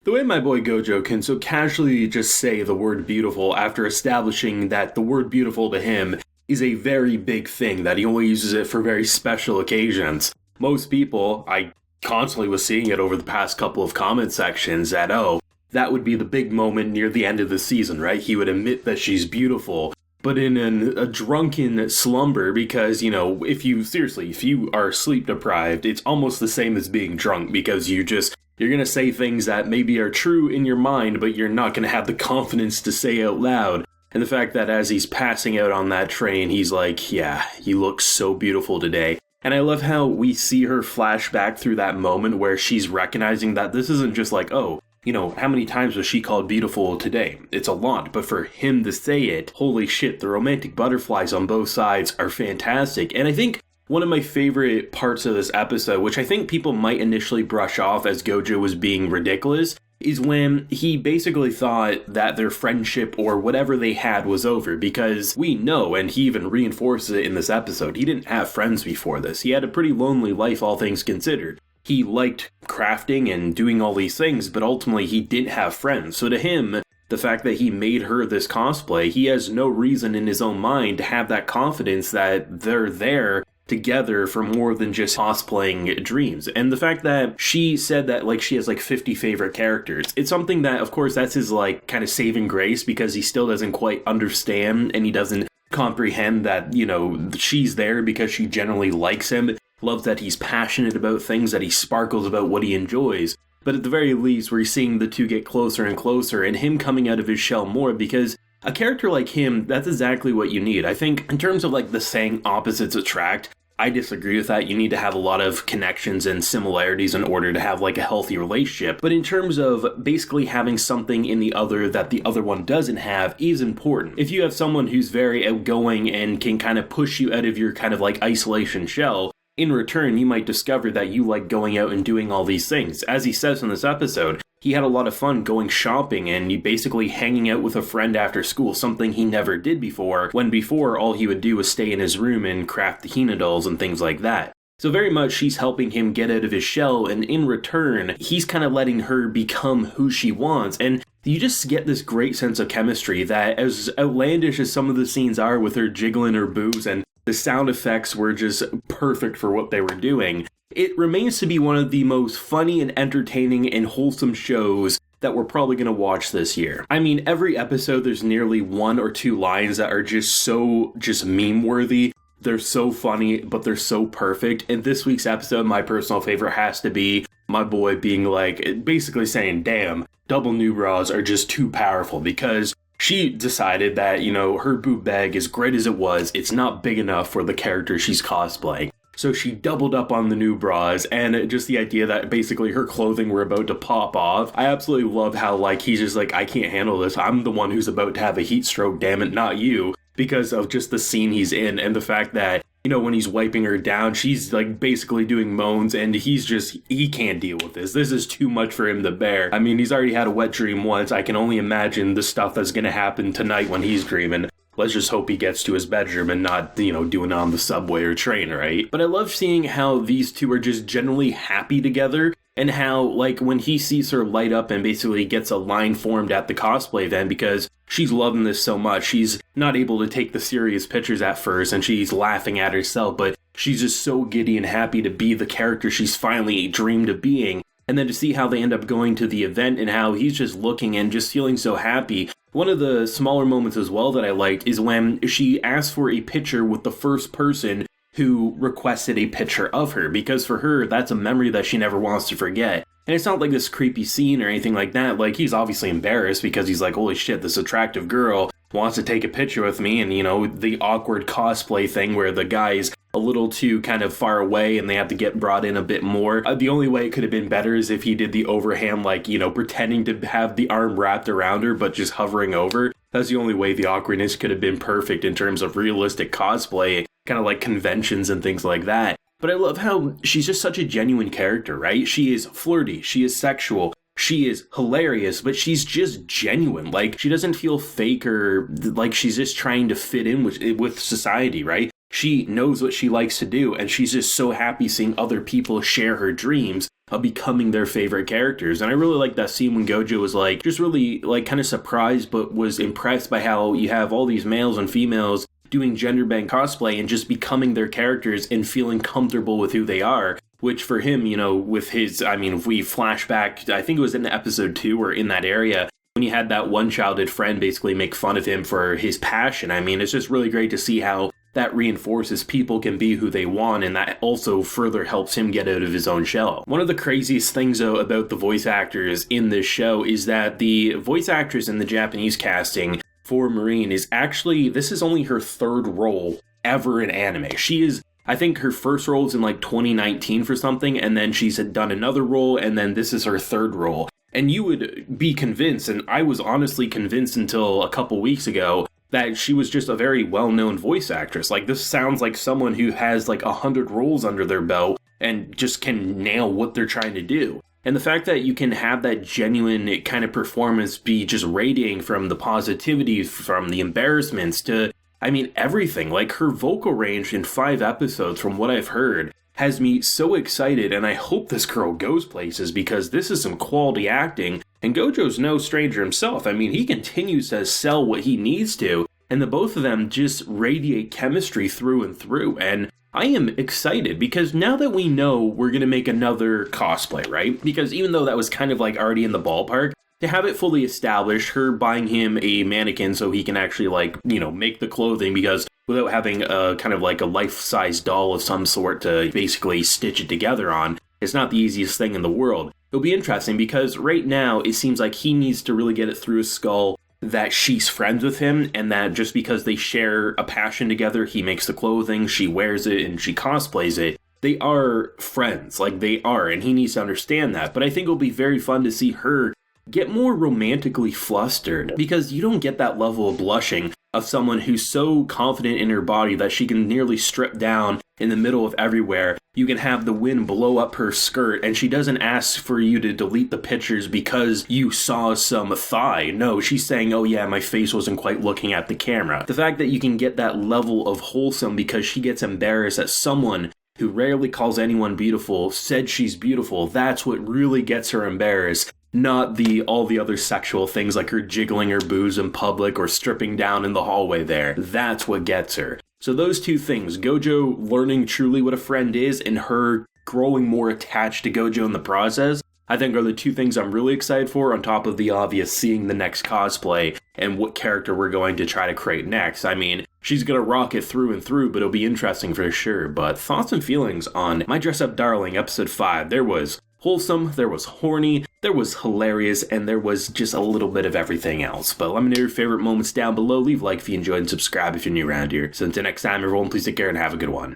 The way my boy Gojou can so casually just say the word beautiful after establishing that the word beautiful to him is a very big thing, that he only uses it for very special occasions. Most people, I constantly was seeing it over the past couple of comment sections that, that would be the big moment near the end of the season, right? He would admit that she's beautiful, but in a drunken slumber, because, if you are sleep deprived, it's almost the same as being drunk, because you're going to say things that maybe are true in your mind, but you're not going to have the confidence to say out loud. And the fact that as he's passing out on that train, he's like, yeah, you look so beautiful today. And I love how we see her flash back through that moment where she's recognizing that this isn't just like, how many times was she called beautiful today? It's a lot, but for him to say it, holy shit, the romantic butterflies on both sides are fantastic. And I think one of my favorite parts of this episode, which I think people might initially brush off as Gojou was being ridiculous, is when he basically thought that their friendship or whatever they had was over, because we know, and he even reinforces it in this episode, he didn't have friends before this. He had a pretty lonely life, all things considered. He liked crafting and doing all these things, but ultimately he didn't have friends. So to him, the fact that he made her this cosplay, he has no reason in his own mind to have that confidence that they're there together for more than just cosplaying dreams. And the fact that she said that she has 50 favorite characters, it's something that, of course, that's his kind of saving grace, because he still doesn't quite understand and he doesn't comprehend that, she's there because she generally likes him, loves that he's passionate about things, that he sparkles about what he enjoys. But at the very least, we're seeing the two get closer and closer, and him coming out of his shell more, because a character like him, that's exactly what you need. I think in terms of the saying opposites attract, I disagree with that. You need to have a lot of connections and similarities in order to have a healthy relationship. But in terms of basically having something in the other that the other one doesn't have is important. If you have someone who's very outgoing and can kind of push you out of your kind of isolation shell, in return, you might discover that you like going out and doing all these things. As he says in this episode, he had a lot of fun going shopping and basically hanging out with a friend after school, something he never did before, when before all he would do was stay in his room and craft the Hina dolls and things like that. So very much she's helping him get out of his shell, and in return, he's kind of letting her become who she wants. And you just get this great sense of chemistry that, as outlandish as some of the scenes are with her jiggling her boobs and the sound effects were just perfect for what they were doing, it remains to be one of the most funny and entertaining and wholesome shows that we're probably going to watch this year. I mean, every episode there's nearly one or two lines that are just meme-worthy. They're so funny, but they're so perfect. And this week's episode, my personal favorite has to be my boy being basically saying, damn, double NUBRAS are just too powerful, because she decided that, her boob bag, as great as it was, it's not big enough for the character she's cosplaying. So she doubled up on the NUBRAS, and just the idea that basically her clothing were about to pop off. I absolutely love how, he's just I can't handle this. I'm the one who's about to have a heat stroke, damn it, not you. Because of just the scene he's in, and the fact that, when he's wiping her down, she's basically doing moans, and he can't deal with this. This is too much for him to bear. I mean, he's already had a wet dream once. I can only imagine the stuff that's gonna happen tonight when he's dreaming. Let's just hope he gets to his bedroom and not, doing it on the subway or train, right? But I love seeing how these two are just generally happy together, and how, when he sees her light up and basically gets a line formed at the cosplay event, because she's loving this so much, she's not able to take the serious pictures at first, and she's laughing at herself, but she's just so giddy and happy to be the character she's finally dreamed of being. And then to see how they end up going to the event and how he's just looking and just feeling so happy. One of the smaller moments as well that I liked is when she asked for a picture with the first person who requested a picture of her, because for her, that's a memory that she never wants to forget. And it's not this creepy scene or anything like that. He's obviously embarrassed because he's holy shit, this attractive girl wants to take a picture with me, and the awkward cosplay thing where the guy's a little too kind of far away and they have to get brought in a bit more. The only way it could have been better is if he did the overhand, pretending to have the arm wrapped around her but just hovering over. That's the only way the awkwardness could have been perfect in terms of realistic cosplay, kind of conventions and things like that. But I love how she's just such a genuine character, right? She is flirty, she is sexual, she is hilarious, but she's just genuine. She doesn't feel fake or she's just trying to fit in with society, right? she knows what she likes to do, and she's just so happy seeing other people share her dreams of becoming their favorite characters. And I really like that scene when Gojou was like, just really like kind of surprised, but was impressed by how you have all these males and females doing gender bend cosplay and just becoming their characters and feeling comfortable with who they are. Which for him, you know, with his, I mean, if we flash back, I think it was in episode 2 or in that area, when he had that one childhood friend basically make fun of him for his passion. I mean, it's just really great to see how that reinforces people can be who they want, and that also further helps him get out of his own shell. One of the craziest things, though, about the voice actors in this show is that the voice actress in the Japanese casting for Marin is actually, this is only her 3rd role ever in anime. She is, I think her first role is in like 2019 for something, and then she's done another role, and then this is her 3rd role. And you would be convinced, and I was honestly convinced until a couple weeks ago, that she was just a very well-known voice actress. Like, this sounds like someone who has like 100 roles under their belt and just can nail what they're trying to do. And the fact that you can have that genuine kind of performance be just radiating from the positivity, from the embarrassments to, I mean, everything. Like, her vocal range in 5 episodes, from what I've heard, has me so excited, and I hope this girl goes places, because this is some quality acting. And Gojou's no stranger himself. I mean, he continues to sell what he needs to, and the both of them just radiate chemistry through and through. And I am excited, because now that we know we're going to make another cosplay, right? Because even though that was kind of like already in the ballpark, to have it fully established, her buying him a mannequin so he can actually, like, you know, make the clothing, because without having a kind of like a life-size doll of some sort to basically stitch it together on, it's not the easiest thing in the world. It'll be interesting, because right now it seems like he needs to really get it through his skull that she's friends with him, and that just because they share a passion together, he makes the clothing, she wears it, and she cosplays it, they are friends, like they are, and he needs to understand that. But I think it'll be very fun to see her get more romantically flustered, because you don't get that level of blushing of someone who's so confident in her body that she can nearly strip down in the middle of everywhere. You can have the wind blow up her skirt, and she doesn't ask for you to delete the pictures because you saw some thigh. No, she's saying, oh yeah, my face wasn't quite looking at the camera. The fact that you can get that level of wholesome because she gets embarrassed that someone who rarely calls anyone beautiful said she's beautiful, that's what really gets her embarrassed. Not all the other sexual things like her jiggling her boobs in public or stripping down in the hallway there. That's what gets her. So those two things, Gojou learning truly what a friend is and her growing more attached to Gojou in the process, I think are the two things I'm really excited for, on top of the obvious seeing the next cosplay and what character we're going to try to create next. I mean, she's going to rock it through and through, but it'll be interesting for sure. But thoughts and feelings on My Dress Up Darling episode 5. There was wholesome, there was horny, there was hilarious, and there was just a little bit of everything else. But let me know your favorite moments down below. Leave a like if you enjoyed and subscribe if you're new around here. So until next time, everyone, please take care and have a good one.